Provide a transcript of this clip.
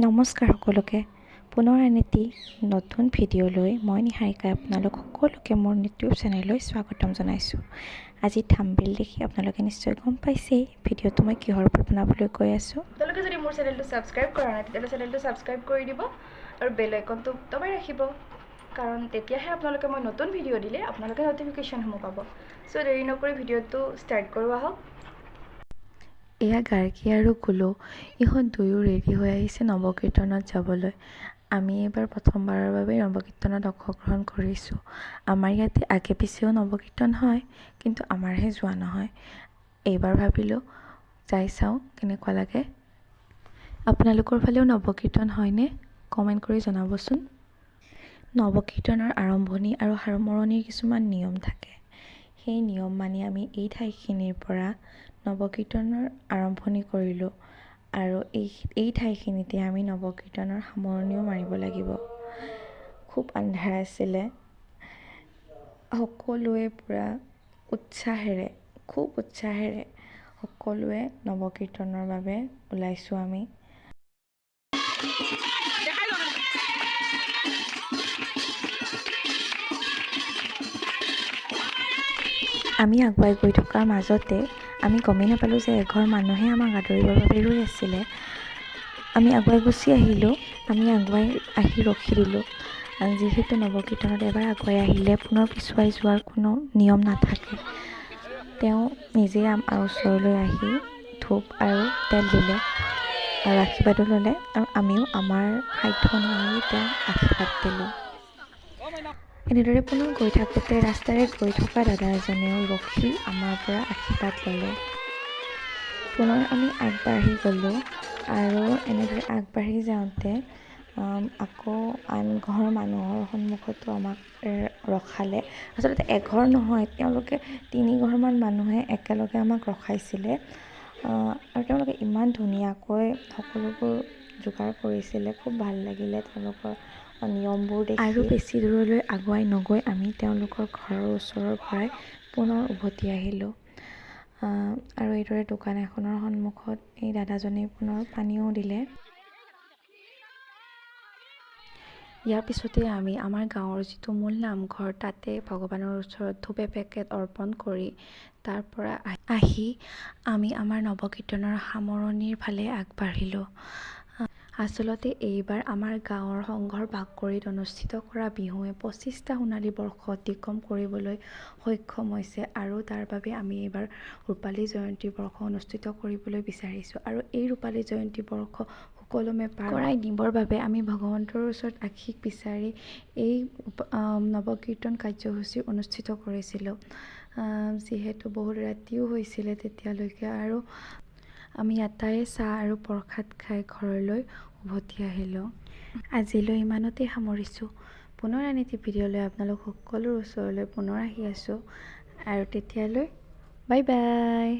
নমস্কাৰ সকলোকে পুনৰ এটি নতুন ভিডিঅ'লৈ মই নিহাৰিকাই আপোনালোক সকলোকে মোৰ ইউটিউব চেনেললৈ স্বাগতম জনাইছোঁ। আজি থাম্বনেইল দেখি আপোনালোকে নিশ্চয় গম পাইছেই ভিডিঅ'টো মই কিহৰ ওপৰত বনাবলৈ গৈ আছোঁ। আপোনালোকে যদি মোৰ চেনেলটো ছাবস্ক্ৰাইব কৰা নাই তেতিয়াহ'লে চেনেলটো ছাবস্ক্ৰাইব কৰি দিব আৰু বেল আইকনটো দবাই ৰাখিব, কাৰণ তেতিয়াহে আপোনালোকে মই নতুন ভিডিঅ' দিলে আপোনালোকে ন'টিফিকেশ্যনসমূহ পাব। চ' দেৰি নকৰি ভিডিঅ'টো ষ্টাৰ্ট কৰোঁ আহক। এয়া গাৰ্গী আৰু গুলু, ইহঁত দুয়ো ৰেডি হৈ আহিছে নৱকীৰ্তনত যাবলৈ। আমি এইবাৰ প্ৰথমবাৰৰ বাবে নৱকীৰ্তনত অংশগ্ৰহণ কৰিছোঁ। আমাৰ ইয়াতে আগে পিছেও নৱকীৰ্তন হয়, কিন্তু আমাৰহে যোৱা নহয়। এইবাৰ ভাবিলোঁ যাই চাওঁ কেনেকুৱা লাগে। আপোনালোকৰ ফালেও নৱকীৰ্তন হয়নে? কমেণ্ট কৰি জনাবচোন। নৱকীৰ্তনৰ আৰম্ভণি আৰু সামৰণিৰ কিছুমান নিয়ম থাকে। সেই নিয়ম মানি আমি এই ঠাইখিনিৰ পৰা নৱকীৰ্তনৰ আৰম্ভণি কৰিলোঁ আৰু এই ঠাইখিনিতে আমি নৱকীৰ্তনৰ সামৰণিও মাৰিব লাগিব। খুব আন্ধাৰ আছিলে, সকলোৱে পূৰা খুব উৎসাহেৰে সকলোৱে নৱকীৰ্তনৰ বাবে ওলাইছোঁ আমি। আমি আগুৱাই গৈ থকাৰ মাজতে আমি গমেই নাপালোঁ যে এঘৰ মানুহে আমাক আদৰিবৰ বাবে ৰৈ আছিলে। আমি আগুৱাই গুচি আহিলোঁ। আমি আগুৱাই আহি ৰখি দিলোঁ। যিহেতু নৱকীৰ্তনত এবাৰ আগুৱাই আহিলে পুনৰ পিছুৱাই যোৱাৰ কোনো নিয়ম নাথাকে। তেওঁ নিজেই আমাৰ ওচৰলৈ আহি ধূপ আৰু তেল দিলে আৰু আশীৰ্বাদো ল'লে, আৰু আমিও আমাৰ সাধ্য অনুসৰি তেওঁক আশীৰ্বাদ দিলোঁ। এনেদৰে পুনৰ গৈ থাকোঁতে ৰাস্তাৰে গৈ থকা দাদা এজনেও ৰখি আমাৰ পৰা আশীৰ্বাদ ল'লে। পুনৰ আমি আগবাঢ়ি গ'লোঁ আৰু এনেদৰে আগবাঢ়ি যাওঁতে আকৌ আন ঘৰ মানুহৰ সন্মুখতো আমাক ৰখালে। আচলতে এঘৰ নহয়, তেওঁলোকে 3 ঘৰমান মানুহে একেলগে আমাক ৰখাইছিলে আৰু তেওঁলোকে ইমান ধুনীয়াকৈ সকলোবোৰ যোগাৰ কৰিছিলে। খুব ভাল লাগিলে তেওঁলোকৰ নিয়মবোৰ দেখি। আৰু বেছি দূৰলৈ আগুৱাই নগৈ আমি তেওঁলোকৰ ঘৰৰ ওচৰৰ পৰাই পুনৰ উভতি আহিলোঁ। আৰু এইদৰে দোকান এখনৰ সন্মুখত এই দাদাজনে পুনৰ পানীও দিলে। ইয়াৰ পিছতে আমি আমাৰ গাঁৱৰ যিটো মূল নামঘৰ তাতে ভগৱানৰ ওচৰত ধূপ এপেকেট অৰ্পণ কৰি তাৰ পৰা আহি আমি আমাৰ নৱকীৰ্তনৰ সামৰণিৰ ফালে আগবাঢ়িলোঁ। আচলতে এইবাৰ আমাৰ গাঁৱৰ সংঘৰ বাকৰিত অনুষ্ঠিত কৰা বিহুৱে 25টা সোণালী বৰ্ষ অতিক্ৰম কৰিবলৈ সক্ষম হৈছে, আৰু তাৰ বাবে আমি এইবাৰ ৰূপালী জয়ন্তী বৰ্ষ অনুষ্ঠিত কৰিবলৈ বিচাৰিছোঁ। আৰু এই ৰূপালী জয়ন্তী বৰ্ষ সুকলমে পাৰ কৰাই নিবৰ বাবে আমি ভগৱন্তৰ ওচৰত আশীষ বিচাৰি এই নৱকীৰ্তন কাৰ্যসূচী অনুষ্ঠিত কৰিছিলোঁ। যিহেতু বহুত ৰাতিও হৈছিলে তেতিয়ালৈকে, আৰু আমি আটায়ে চাহ আৰু প্ৰসাদ খাই ঘৰলৈ উভতি আহিলোঁ। আজিলৈ ইমানতে সামৰিছোঁ। পুনৰ আন এটি ভিডিঅ' লৈ আপোনালোক সকলোৰ ওচৰলৈ পুনৰ আহি আছোঁ, আৰু তেতিয়ালৈ বাই বাই।